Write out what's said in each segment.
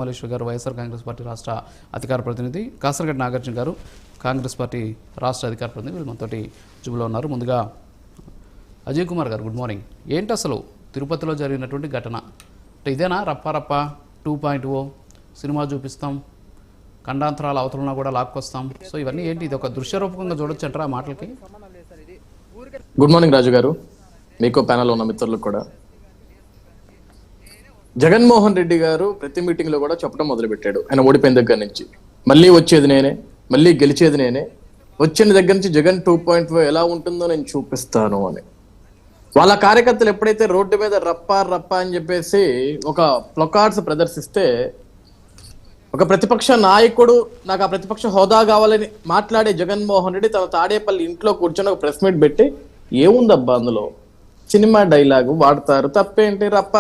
మల్లేశ్వర్ గారు వైఎస్ఆర్ కాంగ్రెస్ పార్టీ రాష్ట్ర అధికార ప్రతినిధి, కాసరగడ్డ నాగార్జున గారు కాంగ్రెస్ పార్టీ రాష్ట్ర అధికార ప్రతినిధి, వీళ్ళు మనతోటి జుబులో ఉన్నారు. ముందుగా అజయ్ కుమార్ గారు, గుడ్ మార్నింగ్. ఏంటి అసలు తిరుపతిలో జరిగినటువంటి ఘటన? అంటే ఇదేనా రప్ప 2.0 సినిమా చూపిస్తాం, ఖండాంతరాల అవతలన కూడా లాక్కొస్తాం, సో ఇవన్నీ ఏంటి? ఇది ఒక దృశ్యరూపకంగా చూడొచ్చు అంటారా ఆ మాటలకి? గుడ్ మార్నింగ్ రాజు గారు, మీకు ప్యానల్ ఉన్న మిత్రులకు కూడా. జగన్మోహన్ రెడ్డి గారు ప్రతి మీటింగ్ లో కూడా చెప్పడం మొదలుపెట్టాడు, ఆయన ఓడిపోయిన దగ్గర నుంచి మళ్ళీ వచ్చేది నేనే, మళ్ళీ గెలిచేది నేనే, వచ్చిన దగ్గర నుంచి జగన్ 2.0 ఎలా ఉంటుందో నేను చూపిస్తాను అని. వాళ్ళ కార్యకర్తలు ఎప్పుడైతే రోడ్డు మీద రప్ప అని చెప్పేసి ఒక ప్లకార్డ్స్ ప్రదర్శిస్తే, ఒక ప్రతిపక్ష నాయకుడు నాకు ఆ ప్రతిపక్ష హోదా కావాలని మాట్లాడే జగన్మోహన్ రెడ్డి తన తాడేపల్లి ఇంట్లో కూర్చొని ఒక ప్రెస్ మీట్ పెట్టి, ఏముందబ్బా అందులో, సినిమా డైలాగు వాడతారు, తప్పేంటి, రప్ప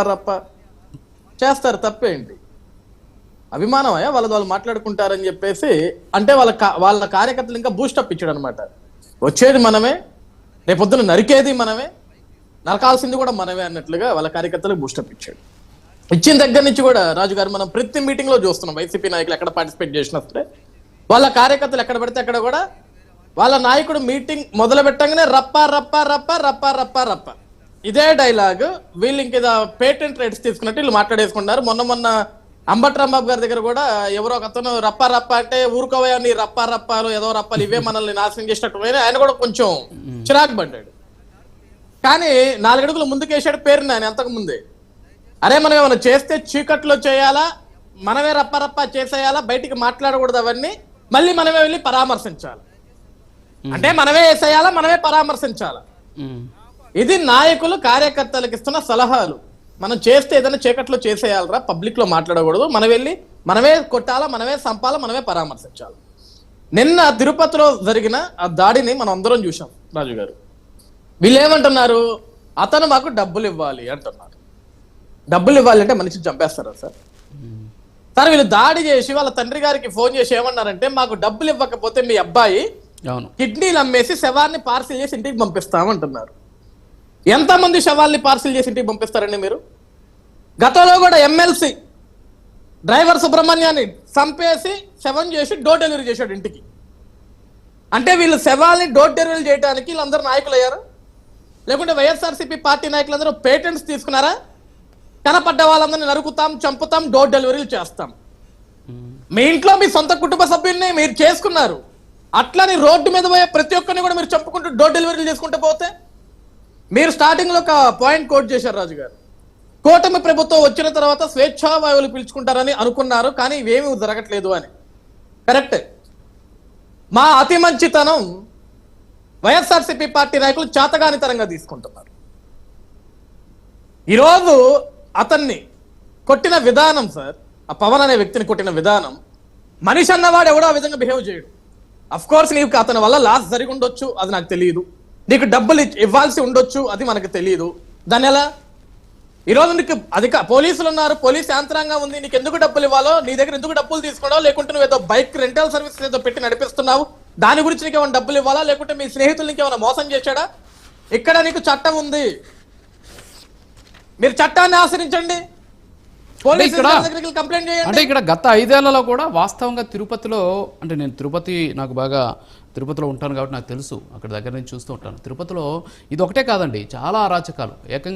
చేస్తారు, తప్పేంటి, అభిమానమయ్యా వాళ్ళు మాట్లాడుకుంటారని చెప్పేసి, అంటే వాళ్ళ కార్యకర్తలు ఇంకా బూస్టప్ ఇచ్చాడు అనమాట. వచ్చేది మనమే, రేపొద్దున నరికేది మనమే, నరకాల్సింది కూడా మనమే అన్నట్లుగా వాళ్ళ కార్యకర్తలకు బూస్టప్ ఇచ్చాడు. ఇచ్చిన దగ్గర నుంచి కూడా రాజు గారు మనం ప్రతి మీటింగ్ లో చూస్తున్నాం, వైసీపీ నాయకులు ఎక్కడ పార్టిసిపేట్ చేసినా సరే వాళ్ళ కార్యకర్తలు ఎక్కడ పడితే అక్కడ కూడా వాళ్ళ నాయకుడు మీటింగ్ మొదలు పెట్టగానే రప్ప ఇదే డైలాగ్. వీళ్ళు ఇంక పేటెంట్ రైట్స్ తీసుకున్నట్టు వీళ్ళు మాట్లాడేసుకున్నారు. మొన్న అంబట్రాంబాబు గారి దగ్గర కూడా ఎవరో ఒక అతను రప్ప అంటే ఊరుకోవా నీ రప్పాలు ఏదో రప్పాలు ఇవే మనల్ని నాశనం చేసినట్టు ఆయన కూడా కొంచెం చిరాకు పడ్డాడు. కానీ 4 అడుగులు ముందుకేసాడు పేరుని ఆయన అంతకు ముందే. అరే మనం ఏమైనా చేస్తే చీకట్లో చేయాలా, మనమే రప్ప చేసేయాలా, బయటికి మాట్లాడకూడదు, అవన్నీ మళ్ళీ మనమే వెళ్ళి పరామర్శించాలి, అంటే మనమే వేసేయాలా, మనమే పరామర్శించాలా. ఇది నాయకులు కార్యకర్తలకు ఇస్తున్న సలహాలు. మనం చేస్తే ఏదైనా చీకట్లో చేసేయాలరా, పబ్లిక్ లో మాట్లాడకూడదు, మనం వెళ్ళి మనమే కొట్టాలా, మనమే సంపాలా, మనమే పరామర్శించాలి. నిన్న తిరుపతిలో జరిగిన ఆ దాడిని మనం అందరం చూసాం రాజు గారు. వీళ్ళు ఏమంటున్నారు, అతను మాకు డబ్బులు ఇవ్వాలి అంటున్నారు. డబ్బులు ఇవ్వాలి అంటే మనిషిని చంపేస్తారా సార్? సార్ వీళ్ళు దాడి చేసి వాళ్ళ తండ్రి గారికి ఫోన్ చేసి ఏమన్నారంటే, మాకు డబ్బులు ఇవ్వకపోతే మీ అబ్బాయి కిడ్నీలు అమ్మేసి శవాన్ని పార్సిల్ చేసి ఇంటికి పంపిస్తామంటున్నారు. ఎంతమంది శవాల్ని పార్సిల్ చేసి ఇంటికి పంపిస్తారండి మీరు? గతంలో కూడా ఎమ్మెల్సీ డ్రైవర్ సుబ్రహ్మణ్యాన్ని చంపేసి శవం చేసి డోర్ డెలివరీ చేశాడు ఇంటికి. అంటే వీళ్ళు శవాల్ని డోర్ డెలివరీ చేయడానికి వీళ్ళందరూ నాయకులు అయ్యారు, లేకుంటే వైఎస్ఆర్సీపీ పార్టీ నాయకులందరూ పేటెంట్స్ తీసుకున్నారా? కనపడ్డ వాళ్ళందరినీ నరుకుతాం, చంపుతాం, డోర్ డెలివరీలు చేస్తాం. మీ ఇంట్లో మీ సొంత కుటుంబ సభ్యుల్ని మీరు చేసుకున్నారు, అట్లని రోడ్డు మీద పోయే ప్రతి ఒక్కరిని కూడా మీరు చంపుకుంటూ డోర్ డెలివరీలు చేసుకుంటూ పోతే, మీరు స్టార్టింగ్ లో ఒక పాయింట్ కోట్ చేశారు రాజు గారు, కూటమి ప్రభుత్వం వచ్చిన తర్వాత స్వేచ్ఛా వాయువులు పీల్చుకుంటారని అనుకున్నారు, కానీ ఇవేమీ జరగట్లేదు అని. కరెక్ట్. మా అతి మంచితనం వైఎస్ఆర్సీపీ పార్టీ నాయకులు చాతగానితనంగా తీసుకుంటున్నారు. ఈరోజు అతన్ని కొట్టిన విధానం సార్, ఆ పవన్ అనే వ్యక్తిని కొట్టిన విధానం, మనిషి అన్నవాడు ఎవడో ఆ విధంగా బిహేవ్ చేయడు. అఫ్ కోర్స్ నీకు అతని వల్ల లాస్ జరిగి ఉండొచ్చు, అది నాకు తెలియదు, నీకు డబ్బులు ఇవ్వాల్సి ఉండొచ్చు, అది మనకు తెలియదు. దాని ఎలా ఈరోజు నీకు పోలీసులు ఉన్నారు, పోలీస్ యంత్రాంగం ఉంది, నీకు ఎందుకు డబ్బులు ఇవ్వాలో, నీ దగ్గర ఎందుకు డబ్బులు తీసుకున్నావు, లేకుంటే నువ్వు ఏదో బైక్ రెంటల్ సర్వీస్ ఏదో పెట్టి నడిపిస్తున్నావు, దాని గురించి నీకు ఏమైనా డబ్బులు ఇవ్వాలా, లేకుంటే మీ స్నేహితులు నీకు ఏమైనా మోసం చేశాడా? ఇక్కడ నీకు చట్టం ఉంది, మీరు చట్టాన్ని ఆచరించండి, కంప్లైంట్ చేయండి. అంటే ఇక్కడ గత 5 ఏళ్లలో కూడా వాస్తవంగా తిరుపతిలో, అంటే నేను తిరుపతి నాకు బాగా తిరుపతిలో ఉంటాను కాబట్టి నాకు తెలుసు, అక్కడ దగ్గర నుంచి చూస్తూ ఉంటాను. తిరుపతిలో ఇది ఒకటే కాదండి, చాలా అరాచకాలు ఏకంగా